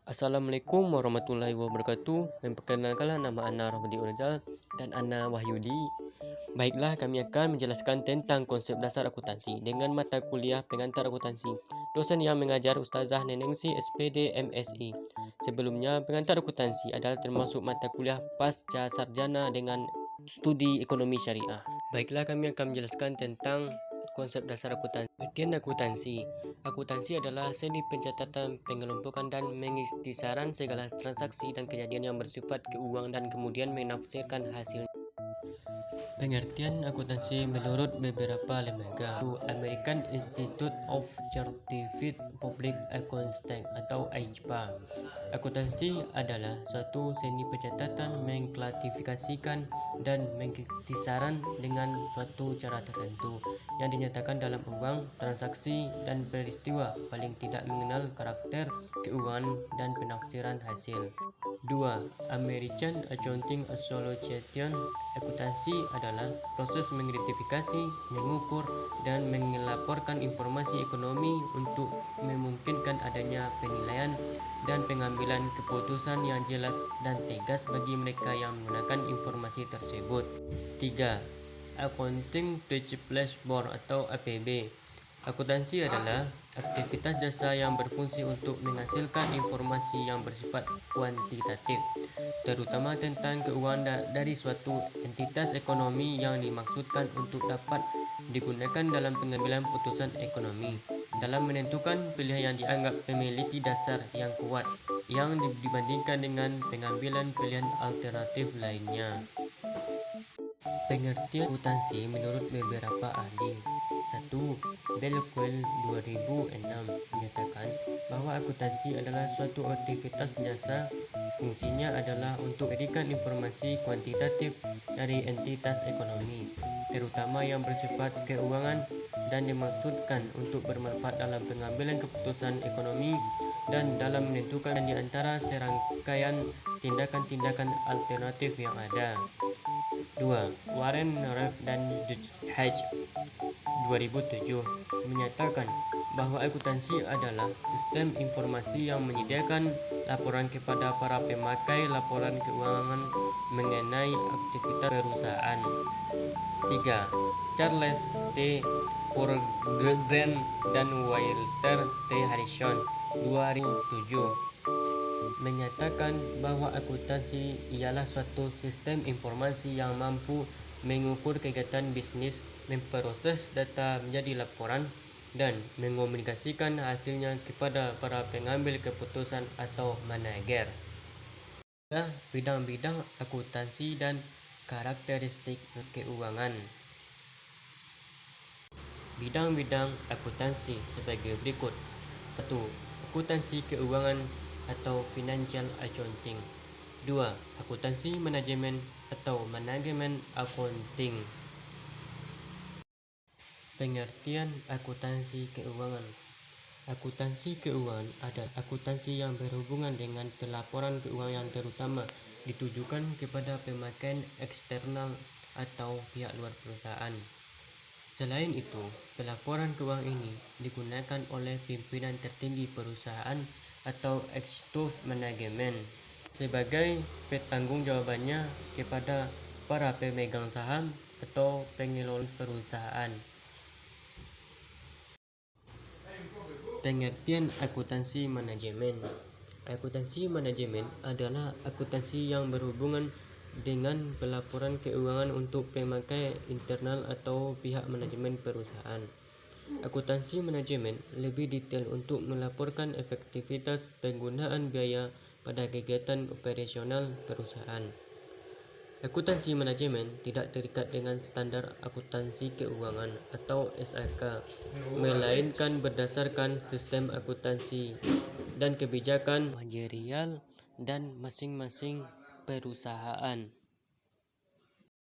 Assalamualaikum warahmatullahi wabarakatuh. Memperkenalkan nama Ana Rahmadi Urjal dan Ana Wahyudi. Baiklah, kami akan menjelaskan tentang konsep dasar akuntansi dengan mata kuliah pengantar akuntansi. Dosen yang mengajar Ustazah Nenengsi SPD MSI. Sebelumnya, pengantar akuntansi adalah termasuk mata kuliah pasca sarjana dengan studi ekonomi syariah. Baiklah, kami akan menjelaskan tentang konsep dasar akuntansi. Pengertian akuntansi. Akuntansi adalah seni pencatatan, pengelompokan, dan mengikhtisaran segala transaksi dan kejadian yang bersifat keuangan dan kemudian menafsirkan hasilnya. Pengertian akuntansi menurut beberapa lembaga. American Institute of Certified Public Accounting atau AICPA. Akuntansi adalah suatu seni pencatatan, mengklasifikasikan dan mengikhtisaran dengan suatu cara tertentu yang dinyatakan dalam uang, transaksi, dan peristiwa, paling tidak mengenal karakter keuangan dan penafsiran hasil. 2. American Accounting Association. Akuntansi adalah proses mengidentifikasi, mengukur, dan melaporkan informasi ekonomi untuk memungkinkan adanya penilaian dan pengambilan keputusan yang jelas dan tegas bagi mereka yang menggunakan informasi tersebut. 3. Accounting Principles Board atau APB. Akuntansi adalah aktivitas jasa yang berfungsi untuk menghasilkan informasi yang bersifat kuantitatif, terutama tentang keuangan dari suatu entitas ekonomi yang dimaksudkan untuk dapat digunakan dalam pengambilan putusan ekonomi, dalam menentukan pilihan yang dianggap memiliki dasar yang kuat yang dibandingkan dengan pengambilan pilihan alternatif lainnya. Pengertian akuntansi menurut beberapa ahli. 1. Belquel 2006 menyatakan bahwa akuntansi adalah suatu aktivitas jasa. Fungsinya adalah untuk memberikan informasi kuantitatif dari entitas ekonomi, terutama yang bersifat keuangan, dan dimaksudkan untuk bermanfaat dalam pengambilan keputusan ekonomi dan dalam menentukan di antara serangkaian tindakan-tindakan alternatif yang ada. 2. Warren Ruff dan Hedge 2007 menyatakan bahwa akuntansi adalah sistem informasi yang menyediakan laporan kepada para pemakai laporan keuangan mengenai aktivitas perusahaan. 3. Charles T. Purgren dan Walter T. Harrison 2007 menyatakan bahwa akuntansi ialah suatu sistem informasi yang mampu mengukur kegiatan bisnis, memproses data menjadi laporan, dan mengomunikasikan hasilnya kepada para pengambil keputusan atau manajer. Bidang-bidang akuntansi dan karakteristik keuangan. Bidang-bidang akuntansi sebagai berikut. 1. Akuntansi keuangan atau financial accounting. 2. Akuntansi manajemen atau manajemen accounting. Pengertian akuntansi keuangan. Akuntansi keuangan adalah akuntansi yang berhubungan dengan pelaporan keuangan yang terutama ditujukan kepada pemakaian eksternal atau pihak luar perusahaan. Selain itu, pelaporan keuangan ini digunakan oleh pimpinan tertinggi perusahaan atau eksekutif manajemen sebagai pertanggungjawabannya kepada para pemegang saham atau pengelola perusahaan. Pengertian akuntansi manajemen. Akuntansi manajemen adalah akuntansi yang berhubungan dengan pelaporan keuangan untuk pemakai internal atau pihak manajemen perusahaan. Akuntansi manajemen lebih detail untuk melaporkan efektivitas penggunaan biaya pada kegiatan operasional perusahaan. Akuntansi manajemen tidak terikat dengan standar akuntansi keuangan atau SAK, melainkan berdasarkan sistem akuntansi dan kebijakan manajerial dan masing-masing perusahaan.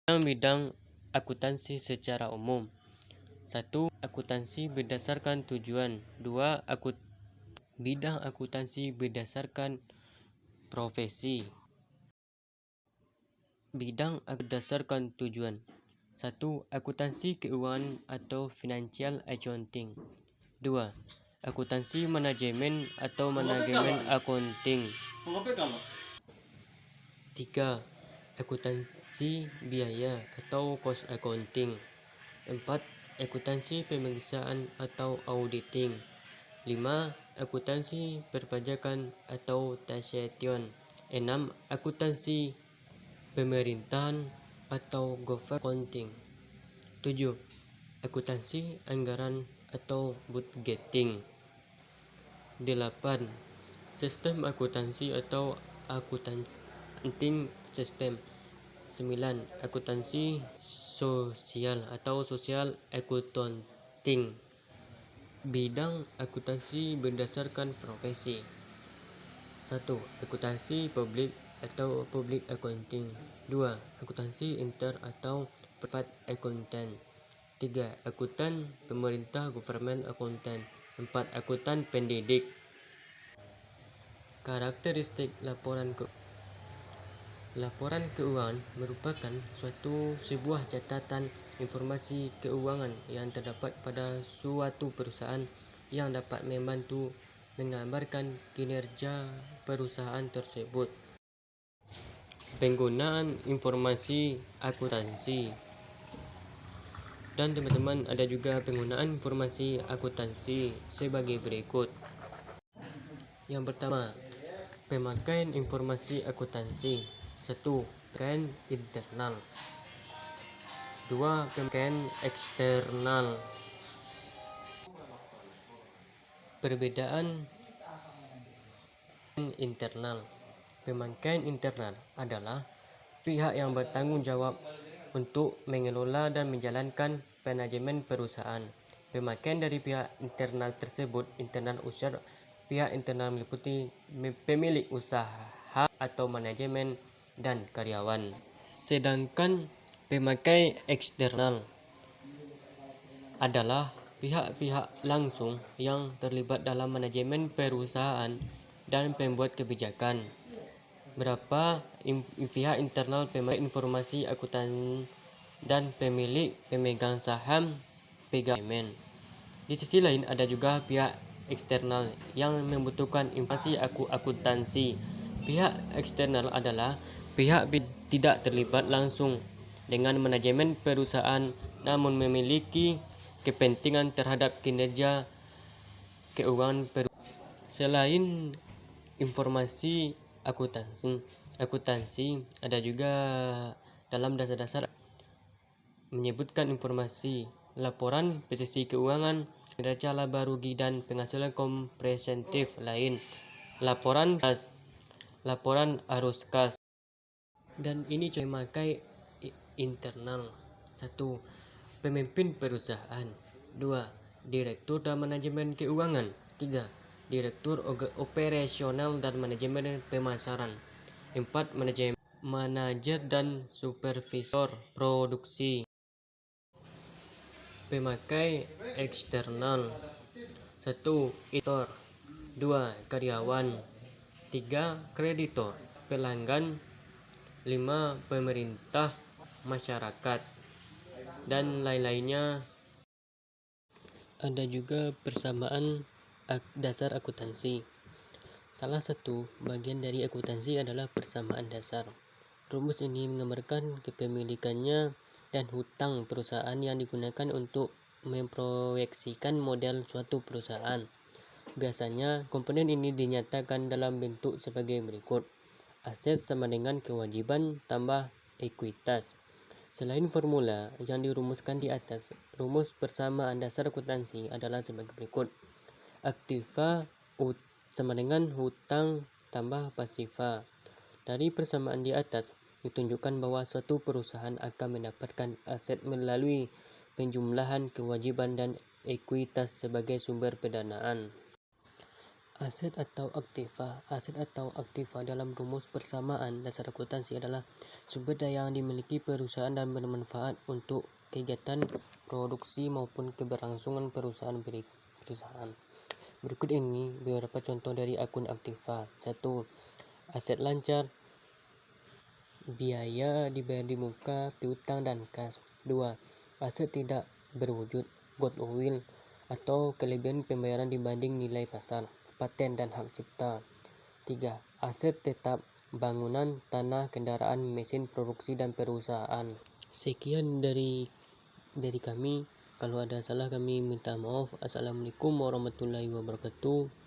Bidang akuntansi secara umum. 1. Akuntansi berdasarkan tujuan. 2. Bidang akuntansi berdasarkan profesi. Bidang berdasarkan tujuan. 1. Akuntansi keuangan atau financial accounting. 2. akuntansi manajemen atau manajemen accounting. 3. Akuntansi biaya atau cost accounting. 4. Akuntansi pemeriksaan atau auditing. 5. Akuntansi perpajakan atau taxation. 6. Akuntansi pemerintahan atau government accounting. 7. Akuntansi anggaran atau budgeting. 8. Sistem akuntansi atau accounting system. 9. Akuntansi sosial atau social accounting. Bidang akuntansi berdasarkan profesi. 1. Akuntansi publik atau public accounting. 2. Akuntansi inter atau private accountant. 3. Akuntan pemerintah government accountant. 4. Akuntan pendidik. Karakteristik laporan keuangan merupakan sebuah catatan informasi keuangan yang terdapat pada suatu perusahaan yang dapat membantu menggambarkan kinerja perusahaan tersebut. Penggunaan informasi akuntansi. Dan teman-teman, ada juga penggunaan informasi akuntansi sebagai berikut. Yang pertama, pemakaian informasi akuntansi. 1. Pemakaian internal. 2. Pemakaian eksternal. Perbedaan internal. Pemakaian internal adalah pihak yang bertanggung jawab untuk mengelola dan menjalankan manajemen perusahaan. Pemakaian dari pihak internal tersebut, internal user, pihak internal meliputi pemilik usaha atau manajemen dan karyawan. Sedangkan pemakai eksternal adalah pihak-pihak langsung yang terlibat dalam manajemen perusahaan dan pembuat kebijakan. Berapa pihak internal pemakai informasi akuntan dan pemegang saham pegangan. Di sisi lain ada juga pihak eksternal yang membutuhkan informasi akuntansi. Pihak eksternal adalah pihak tidak terlibat langsung dengan manajemen perusahaan namun memiliki kepentingan terhadap kinerja keuangan perusahaan. Selain informasi akuntansi ada juga dalam dasar-dasar menyebutkan informasi laporan posisi keuangan, neraca laba rugi dan penghasilan komprehensif lain, laporan arus kas. Dan ini memakai internal. 1. Pemimpin perusahaan. 2. Direktur dan manajemen keuangan. 3. Direktur operasional dan manajemen pemasaran. 4. Manajer dan supervisor produksi. Pemakai eksternal. 1. Editor. 2. Karyawan. 3. Kreditor, pelanggan. 5. Pemerintah, masyarakat, dan lain-lainnya. Ada juga persamaan dasar akuntansi. Salah satu bagian dari akuntansi adalah persamaan dasar. Rumus ini menggambarkan kepemilikannya dan hutang perusahaan yang digunakan untuk memproyeksikan model suatu perusahaan. Biasanya komponen ini dinyatakan dalam bentuk sebagai berikut. Aset sama dengan kewajiban tambah ekuitas. Selain formula yang dirumuskan di atas, rumus persamaan dasar akuntansi adalah sebagai berikut. Aktiva sama dengan hutang tambah pasifa. Dari persamaan di atas ditunjukkan bahwa suatu perusahaan akan mendapatkan aset melalui penjumlahan kewajiban dan ekuitas sebagai sumber pendanaan. Aset atau aktiva dalam rumus persamaan dasar akuntansi adalah sumber daya yang dimiliki perusahaan dan bermanfaat untuk kegiatan produksi maupun keberlangsungan perusahaan. Berikut ini beberapa contoh dari akun aktiva. 1. Aset lancar, biaya dibayar di muka, piutang dan kas. 2. Aset tidak berwujud, goodwill, atau kelebihan pembayaran dibanding nilai pasar, paten dan hak cipta. 3. Aset tetap, bangunan, tanah, kendaraan, mesin produksi dan perusahaan. Sekian dari kami. Kalau ada salah kami minta maaf. Assalamualaikum warahmatullahi wabarakatuh.